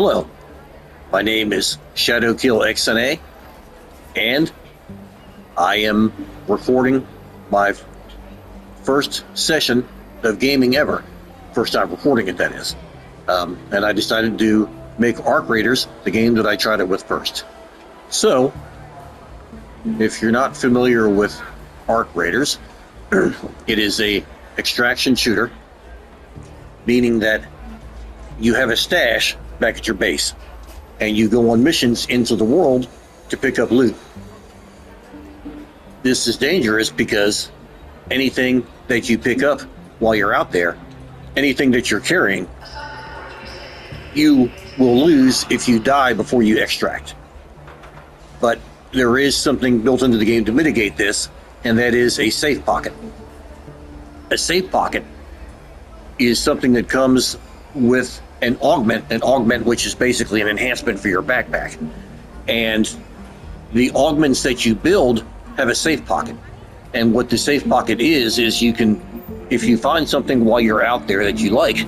Hello, my name is ShadowKillXNA, and I am recording my first session of gaming ever. First time recording it, that is. And I decided to make Arc Raiders the game that I tried it with first. So, if you're not familiar with Arc Raiders, it is a extraction shooter, meaning that you have a stash back at your base, and you go on missions into the world to pick up loot. This is dangerous because anything that you pick up while you're out there, anything that you're carrying, you will lose if you die before you extract. But there is something built into the game to mitigate this, and that is a safe pocket. A safe pocket is something that comes with an augment which is basically an enhancement for your backpack. And the augments that you build have a safe pocket. And what the safe pocket is you can, if you find something while you're out there that you like,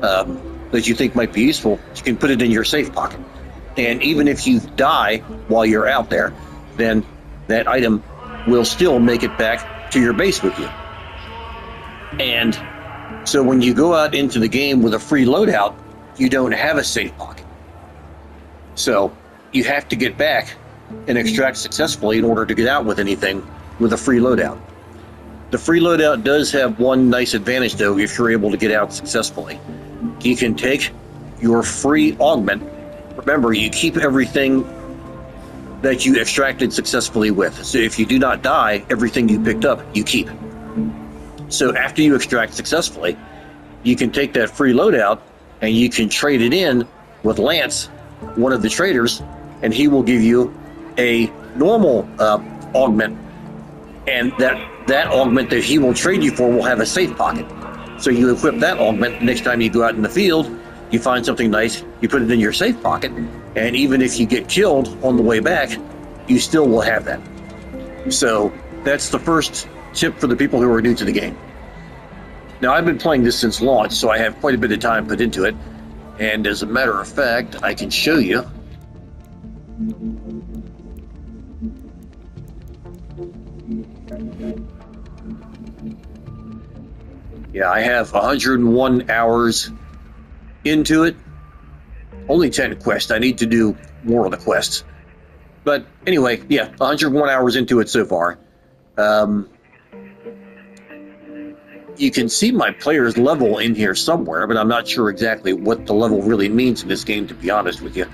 that you think might be useful, you can put it in your safe pocket. And even if you die while you're out there, then that item will still make it back to your base with you. And so when you go out into the game with a free loadout, you don't have a safe pocket. So you have to get back and extract successfully in order to get out with anything with a free loadout. The free loadout does have one nice advantage, though, if you're able to get out successfully. You can take your free augment. Remember, you keep everything that you extracted successfully with. So if you do not die, everything you picked up, you keep. So after you extract successfully, you can take that free loadout and you can trade it in with Lance, one of the traders, and he will give you a normal augment. And that augment that he will trade you for will have a safe pocket. So you equip that augment. Next time you go out in the field, you find something nice, you put it in your safe pocket, and even if you get killed on the way back, you still will have that. So that's the first tip for the people who are new to the game. Now, I've been playing this since launch, so I have quite a bit of time put into it, and as a matter of fact, I can show you. Yeah, I have 101 hours into it. Only 10 quests. I need to do more of the quests. But anyway, yeah, 101 hours into it so far. You can see my player's level in here somewhere, but I'm not sure exactly what the level really means in this game, to be honest with you.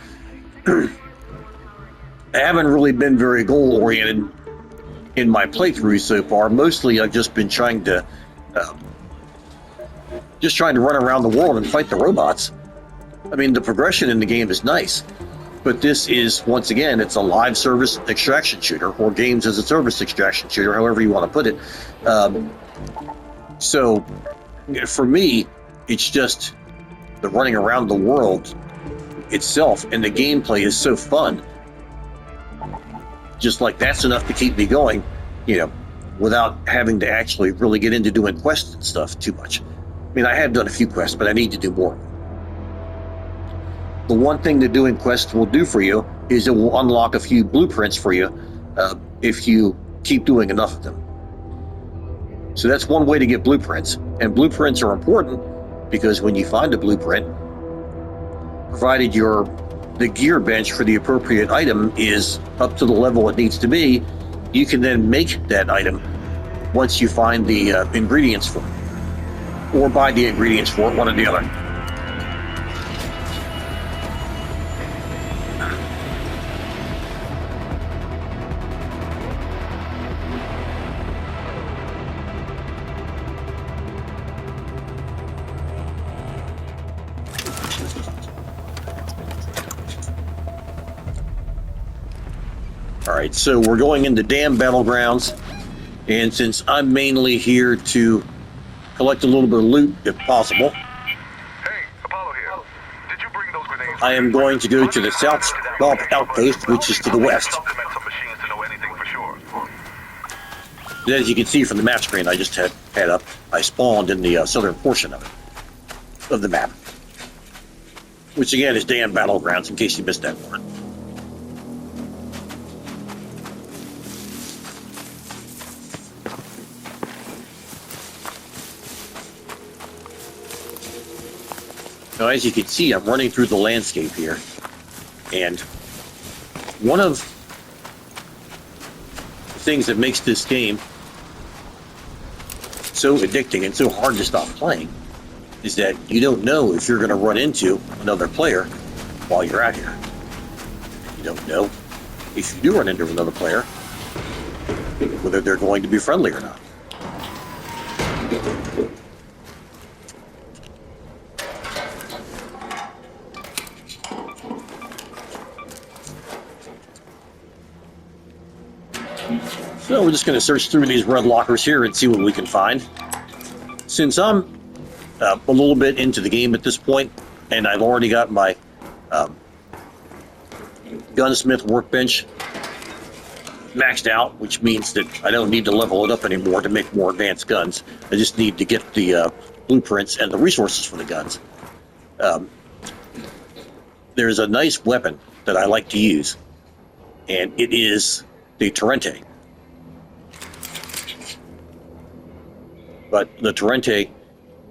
I haven't really been very goal-oriented in my playthroughs so far. Mostly I've just been trying to run around the world and fight the robots. I mean, the progression in the game is nice, but this is, once again, it's a live service extraction shooter, or games as a service extraction shooter, however you want to put it. So for me, it's just the running around the world itself, and the gameplay is so fun. Just like that's enough to keep me going, without having to actually really get into doing quests and stuff too much. I mean, I have done a few quests, but I need to do more. The one thing that doing quests will do for you is it will unlock a few blueprints for you if you keep doing enough of them. So that's one way to get blueprints. And blueprints are important because when you find a blueprint, provided the gear bench for the appropriate item is up to the level it needs to be, you can then make that item once you find the ingredients for it. Or buy the ingredients for it, one or the other. Alright, so we're going into Dam Battlegrounds, and since I'm mainly here to collect a little bit of loot, if possible, Hey, Apollo here. Did you bring those grenades? I am going to go to the South Gulf Outpost, which is to the west. As you can see from the map screen I just had up, I spawned in the southern portion of the map. which again is damn Battlegrounds, in case you missed that part. Now, as you can see, I'm running through the landscape here, and one of the things that makes this game so addicting and so hard to stop playing is that you don't know if you're going to run into another player while you're out here. You don't know if you do run into another player whether they're going to be friendly or not. So we're just going to search through these red lockers here and see what we can find. Since I'm a little bit into the game at this point, and I've already got my gunsmith workbench maxed out, which means that I don't need to level it up anymore to make more advanced guns. I just need to get the blueprints and the resources for the guns. There's a nice weapon that I like to use, and it is the Torrente. But the Torrente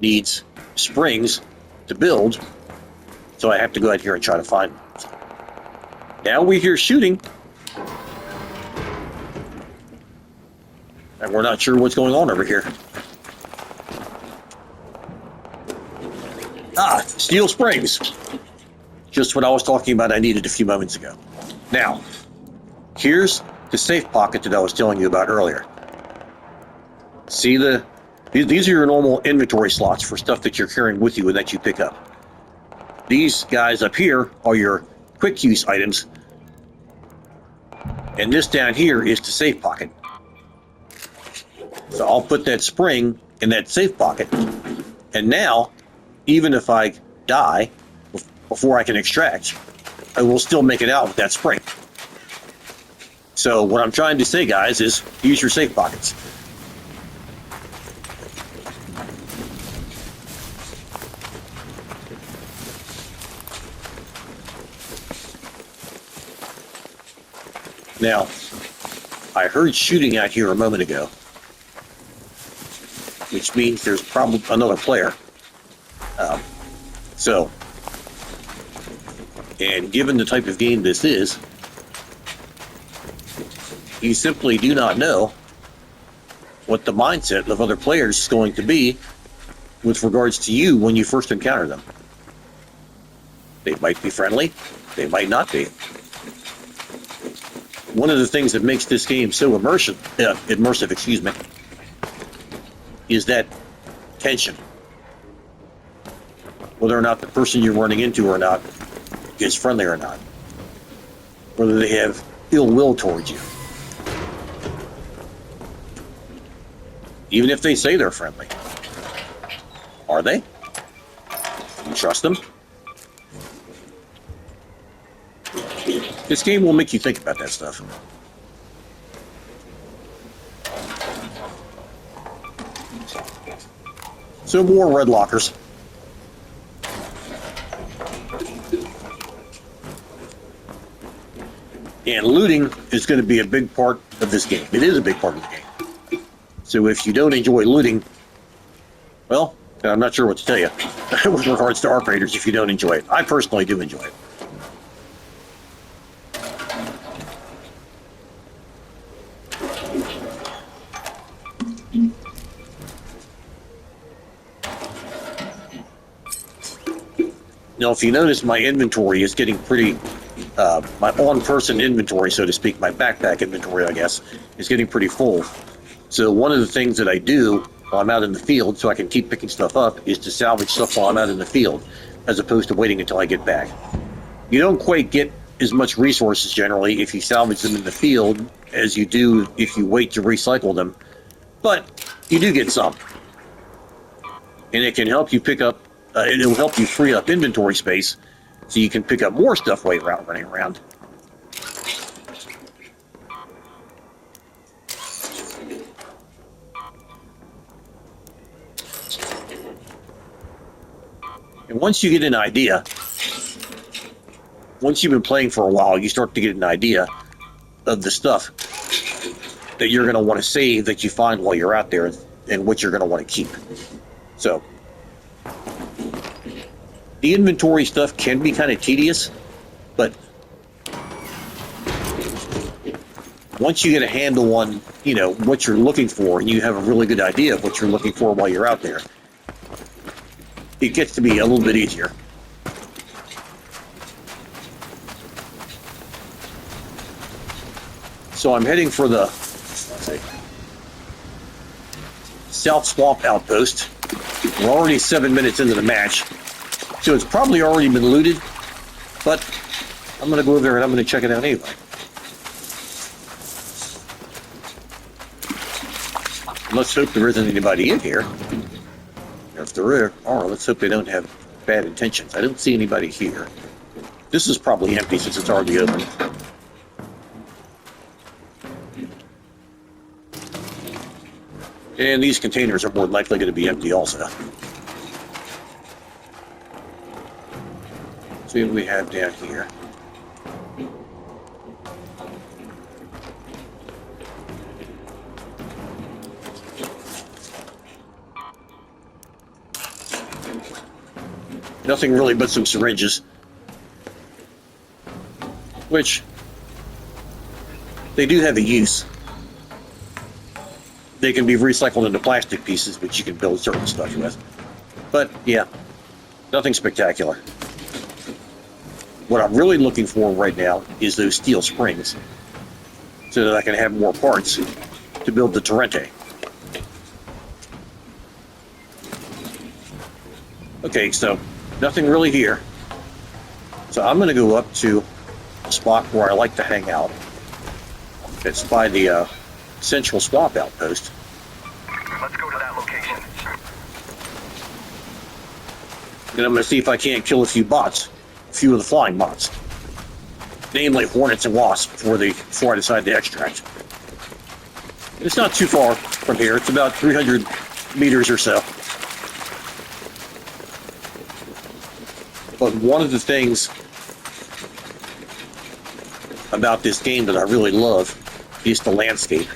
needs springs to build, so I have to go out here and try to find them. Now we hear shooting, and we're not sure what's going on over here. Ah, steel springs. Just what I was talking about I needed a few moments ago. Now, here's the safe pocket that I was telling you about earlier. See these are your normal inventory slots for stuff that you're carrying with you and that you pick up. These guys up here are your quick use items, and this down here is the safe pocket. So I'll put that spring in that safe pocket, and now, even if I die before I can extract, I will still make it out with that spring. So what I'm trying to say, guys, is use your safe pockets. Now, I heard shooting out here a moment ago, which means there's probably another player. And given the type of game this is, you simply do not know what the mindset of other players is going to be with regards to you when you first encounter them. They might be friendly, they might not be. One of the things that makes this game so immersive, is that tension. Whether or not the person you're running into or not is friendly or not. Whether they have ill will towards you. Even if they say they're friendly. Are they? You trust them? This game will make you think about that stuff. So more red lockers. And looting is going to be a big part of this game. It is a big part of the game. So if you don't enjoy looting, well, I'm not sure what to tell you with regards to ARC Raiders if you don't enjoy it. I personally do enjoy it. Now, if you notice, my inventory is getting pretty, my on-person inventory, so to speak, my backpack inventory, I guess, is getting pretty full. So one of the things that I do while I'm out in the field, so I can keep picking stuff up, is to salvage stuff while I'm out in the field, as opposed to waiting until I get back. You don't quite get as much resources, generally, if you salvage them in the field, as you do if you wait to recycle them, but you do get some. And it can help you pick up it'll help you free up inventory space so you can pick up more stuff while you're out running around. And once you get an idea once you've been playing for a while, you start to get an idea of the stuff that you're going to want to save that you find while you're out there and what you're going to want to keep. So the inventory stuff can be kind of tedious, but once you get a handle on, you know, what you're looking for, and you have a really good idea of what you're looking for while you're out there, it gets to be a little bit easier. So I'm heading for the, let's see, South Swamp Outpost. We're already 7 minutes into the match, so it's probably already been looted, but I'm going to go over there and I'm going to check it out anyway. Let's hope there isn't anybody in here. If there are, let's hope they don't have bad intentions. I don't see anybody here. This is probably empty since it's already open. And these containers are more likely going to be empty also. See what we have down here. Nothing really but some syringes, which they do have a use. They can be recycled into plastic pieces, which you can build certain stuff with. But yeah, nothing spectacular. What I'm really looking for right now is those steel springs, so that I can have more parts to build the Torrente. Okay, so nothing really here. So I'm going to go up to a spot where I like to hang out. It's by the Central Swamp Outpost. Let's go to that location. And I'm going to see if I can't kill a few bots. A few of the flying bots. Namely hornets and wasps before I decide to extract. It's not too far from here. It's about 300 meters or so. But one of the things about this game that I really love is the landscape.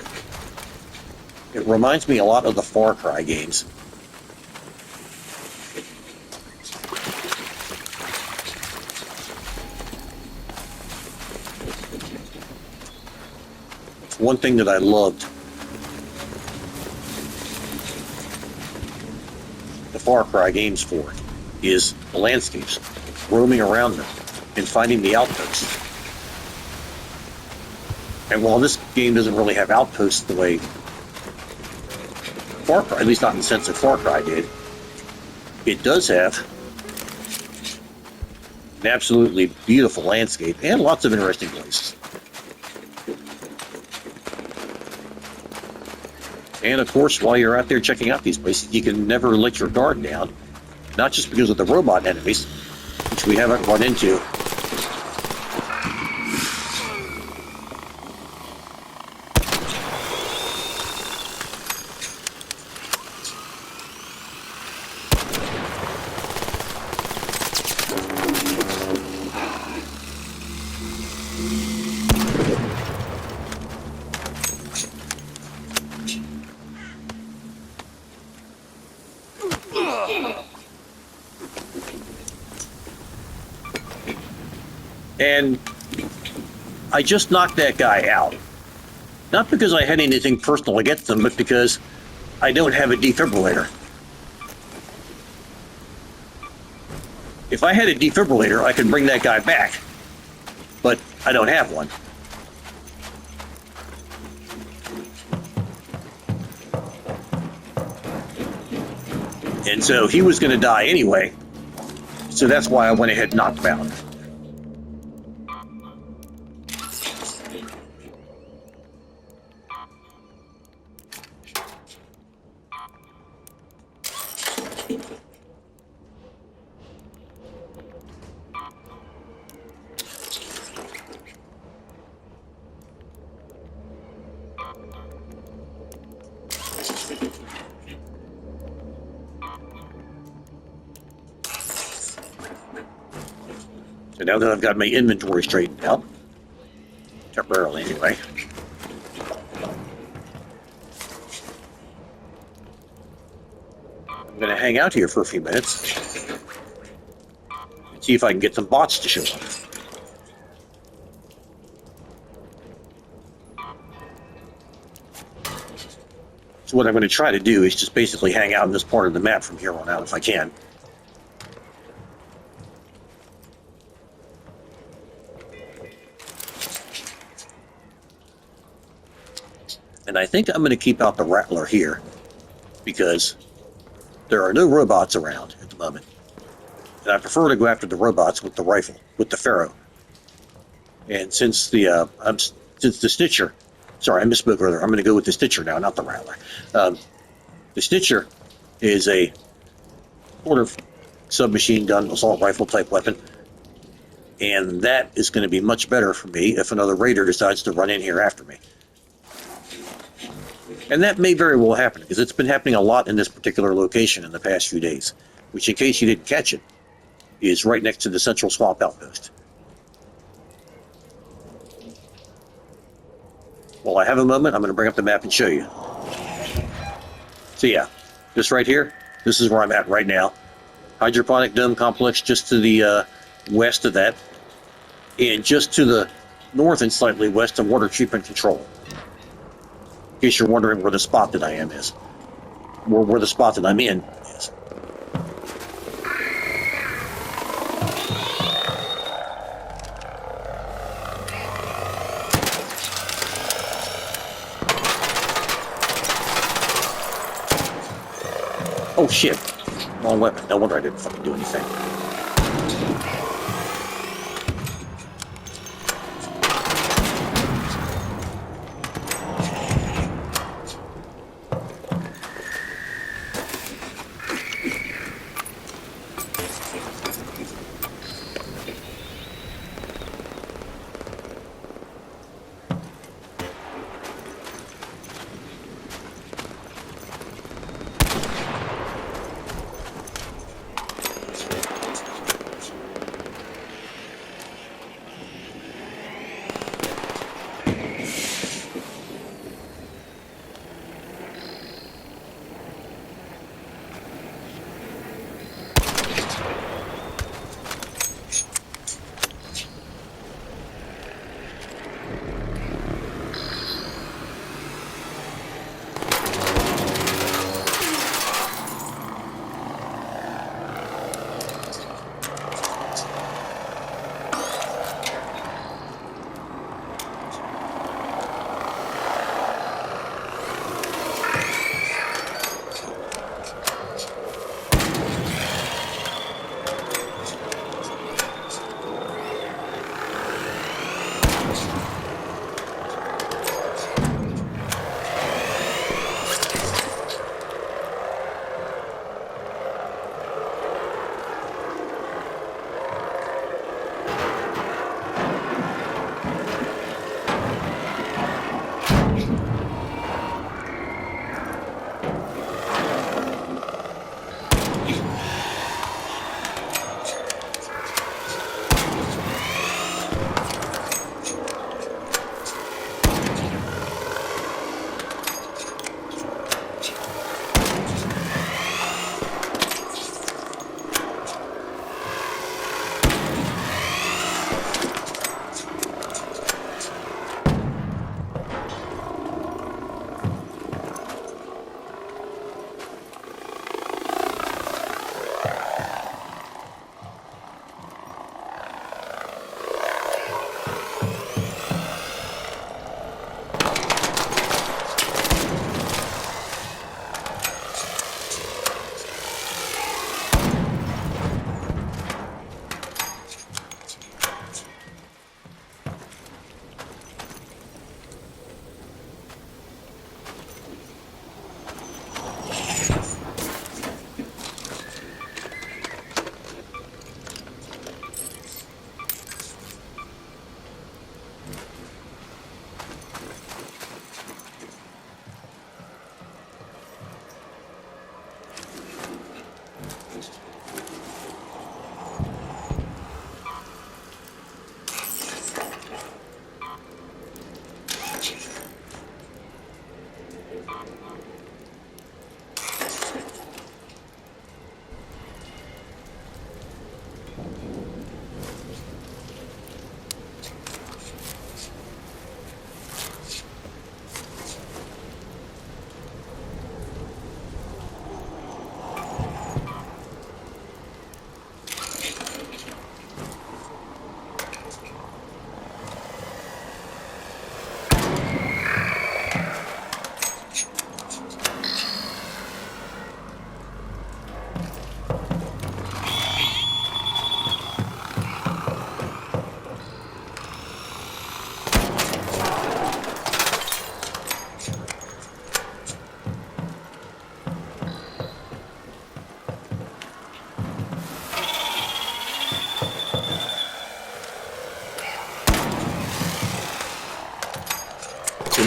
It reminds me a lot of the Far Cry games. It's one thing that I loved the Far Cry games for is the landscapes, roaming around them and finding the outposts. And while this game doesn't really have outposts the way Far Cry, at least not in the sense that Far Cry did, it does have an absolutely beautiful landscape and lots of interesting places. And of course, while you're out there checking out these places, you can never let your guard down, not just because of the robot enemies, which we haven't run into. And I just knocked that guy out. Not because I had anything personal against him, but because I don't have a defibrillator. If I had a defibrillator, I could bring that guy back. But I don't have one. And so he was going to die anyway. So that's why I went ahead and knocked him out. So now that I've got my inventory straightened out, temporarily anyway, I'm going to hang out here for a few minutes and see if I can get some bots to show up. So what I'm going to try to do is just basically hang out in this part of the map from here on out if I can. And I think I'm going to keep out the Rattler here because there are no robots around at the moment. And I prefer to go after the robots with the rifle, with the Pharaoh. And since the Stitcher, sorry, I misspoke earlier. I'm going to go with the Stitcher now, not the Rattler. The Stitcher is a sort of submachine gun, assault rifle type weapon. And that is going to be much better for me if another raider decides to run in here after me. And that may very well happen, because it's been happening a lot in this particular location in the past few days, which, in case you didn't catch it, is right next to the central swamp outpost. While I have a moment, I'm going to bring up the map and show you. So yeah, this right here, this is where I'm at right now. Hydroponic dome complex just to the west of that, and just to the north and slightly west of water treatment control. In case you're wondering where the spot that I am is, or where the spot that I'm in is. Oh shit, wrong weapon. No wonder I didn't fucking do anything.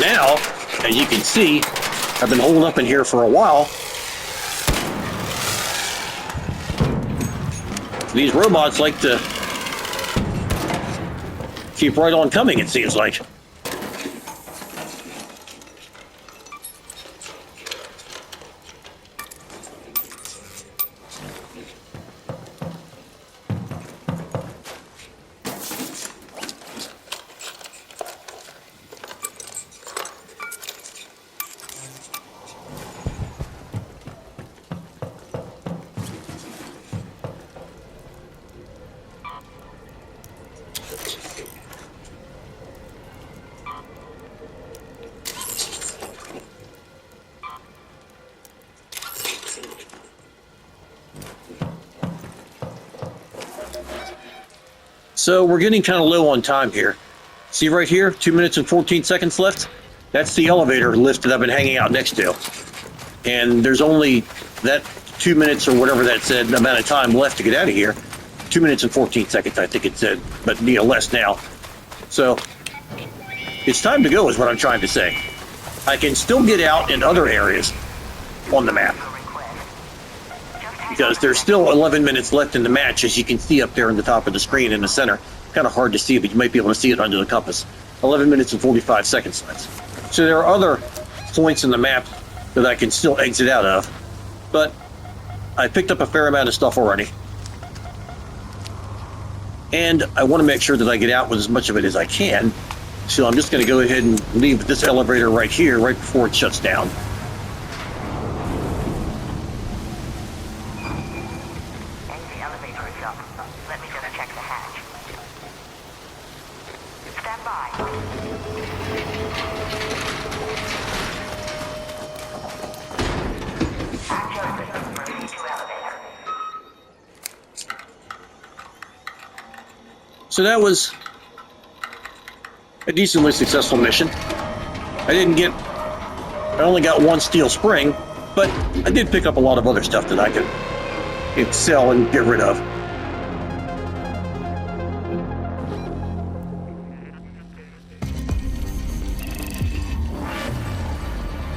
now, as you can see, I've been holed up in here for a while. These robots like to keep right on coming, it seems like. So we're getting kind of low on time here. See right here, 2 minutes and 14 seconds left? That's the elevator lift that I've been hanging out next to. And there's only that 2 minutes or whatever that said amount of time left to get out of here. 2 minutes and 14 seconds, I think it said, but less now. So it's time to go is what I'm trying to say. I can still get out in other areas on the map, because there's still 11 minutes left in the match, as you can see up there in the top of the screen in the center. Kind of hard to see, but you might be able to see it under the compass. 11 minutes and 45 seconds left. So there are other points in the map that I can still exit out of, but I picked up a fair amount of stuff already. And I want to make sure that I get out with as much of it as I can. So I'm just going to go ahead and leave this elevator right here, right before it shuts down. So that was a decently successful mission. I only got one steel spring, but I did pick up a lot of other stuff that I could sell and get rid of.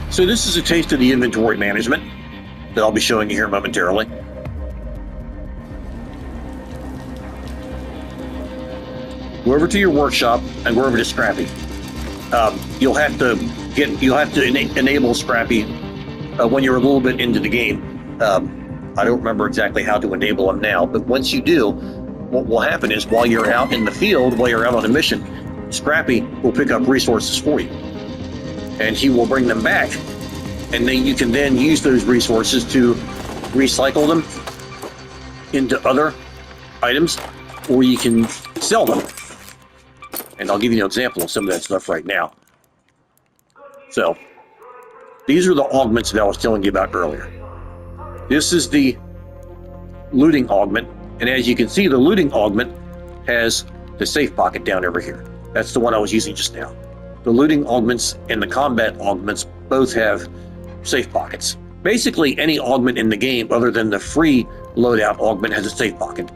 So this is a taste of the inventory management that I'll be showing you here momentarily. Go over to your workshop and go over to Scrappy. You'll have to enable Scrappy when you're a little bit into the game. I don't remember exactly how to enable him now, but once you do, what will happen is while you're out in the field, while you're out on a mission, Scrappy will pick up resources for you, and he will bring them back, and then you can then use those resources to recycle them into other items, or you can sell them. And I'll give you an example of some of that stuff right now. So, these are the augments that I was telling you about earlier. This is the looting augment, and as you can see, the looting augment has the safe pocket down over here. That's the one I was using just now. The looting augments and the combat augments both have safe pockets. Basically, any augment in the game other than the free loadout augment has a safe pocket.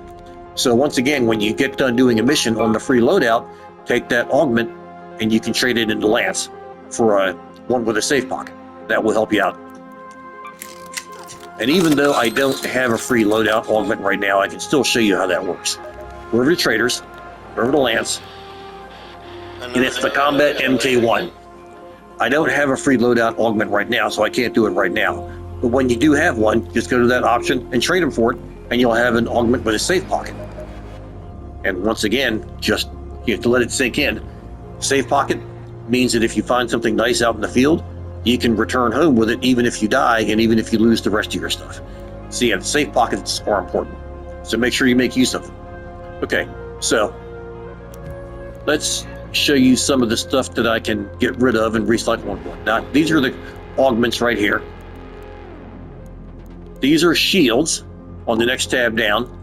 So once again, when you get done doing a mission on the free loadout, take that augment and you can trade it into Lance for one with a safe pocket. That will help you out. And even though I don't have a free loadout augment right now, I can still show you how that works. Go over to Traders, go over to Lance, and it's the Combat MK1. I don't have a free loadout augment right now, so I can't do it right now. But when you do have one, just go to that option and trade them for it, and you'll have an augment with a safe pocket. And once again, just you have to let it sink in. Safe pocket means that if you find something nice out in the field, you can return home with it even if you die and even if you lose the rest of your stuff. So yeah, the safe pockets are important. So make sure you make use of them. Okay, so let's show you some of the stuff that I can get rid of and recycle and whatnot. These are the augments right here. These are shields on the next tab down.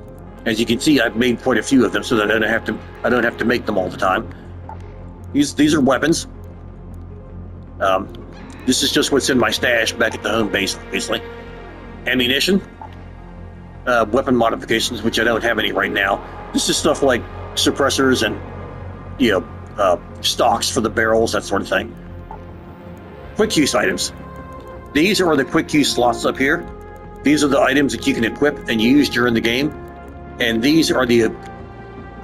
As you can see, I've made quite a few of them so that I don't have to make them all the time. These are weapons. This is just what's in my stash back at the home base, obviously. Ammunition, weapon modifications, which I don't have any right now. This is stuff like suppressors and stocks for the barrels, that sort of thing. quick use items. These are the quick use slots up here. These are the items that you can equip and use during the game. And these are the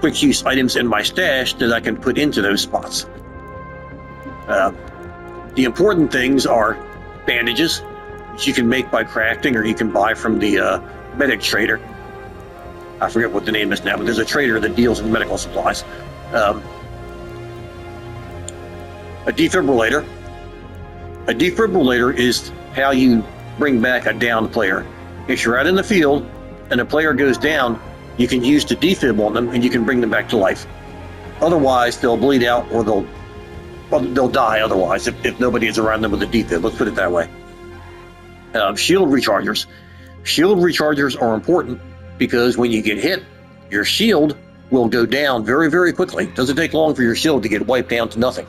quick use items in my stash that I can put into those spots. The important things are bandages, which you can make by crafting or you can buy from the medic trader. I forget what the name is now, but there's a trader that deals in medical supplies. A defibrillator. A defibrillator is how you bring back a downed player. If you're out in the field and a player goes down, you can use the defib on them and you can bring them back to life. Otherwise, they'll bleed out or they'll die otherwise if nobody is around them with a defib. Let's put it that way. Shield rechargers. Shield rechargers are important because when you get hit, your shield will go down very, very quickly. It doesn't take long for your shield to get wiped down to nothing.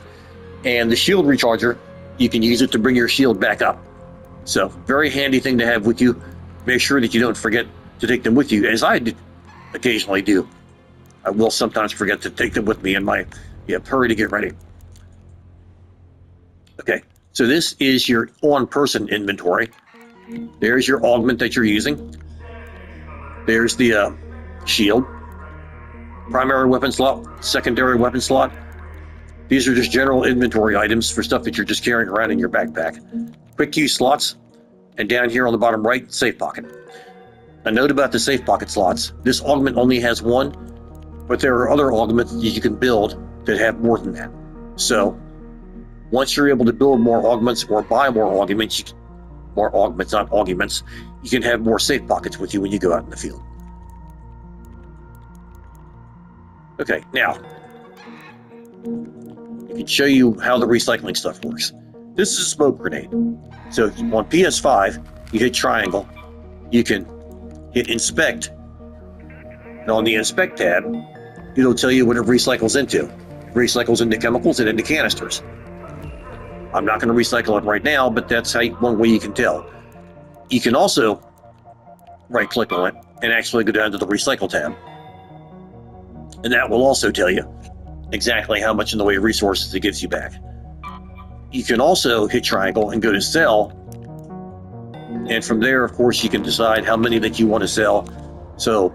And the shield recharger, you can use it to bring your shield back up. So, very handy thing to have with you. Make sure that you don't forget to take them with you, as I occasionally do. I will sometimes forget to take them with me in my hurry to get ready. Okay, so this is your on-person inventory. There's your augment that you're using. There's the shield. Primary weapon slot, secondary weapon slot. These are just general inventory items for stuff that you're just carrying around in your backpack. Quick use slots, and down here on the bottom right, safe pocket. A note about the safe pocket slots. This augment only has one, but there are other augments that you can build that have more than that. So, once you're able to build more augments or buy more augments, not augments, you can have more safe pockets with you when you go out in the field. Okay, now, I can show you how the recycling stuff works. This is a smoke grenade. So on PS5, you hit triangle, you can hit inspect, and on the inspect tab, it'll tell you what it recycles into. It recycles into chemicals and into canisters. I'm not going to recycle it right now, but that's one way you can tell. You can also right-click on it and actually go down to the recycle tab. And that will also tell you exactly how much in the way of resources it gives you back. You can also hit triangle and go to sell. And from there, of course, you can decide how many that you want to sell. So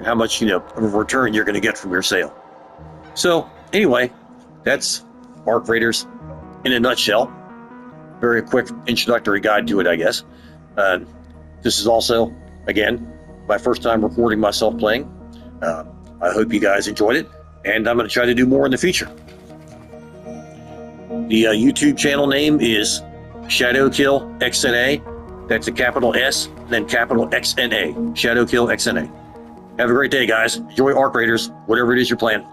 how much, of a return you're going to get from your sale. So anyway, that's Arc Raiders in a nutshell. Very quick introductory guide to it, I guess. This is also, again, my first time recording myself playing. I hope you guys enjoyed it, and I'm going to try to do more in the future. The YouTube channel name is Shadowkill XNA. That's a capital S, then capital XNA. Shadowkill XNA. Have a great day, guys. Enjoy Arc Raiders, whatever it is you're playing.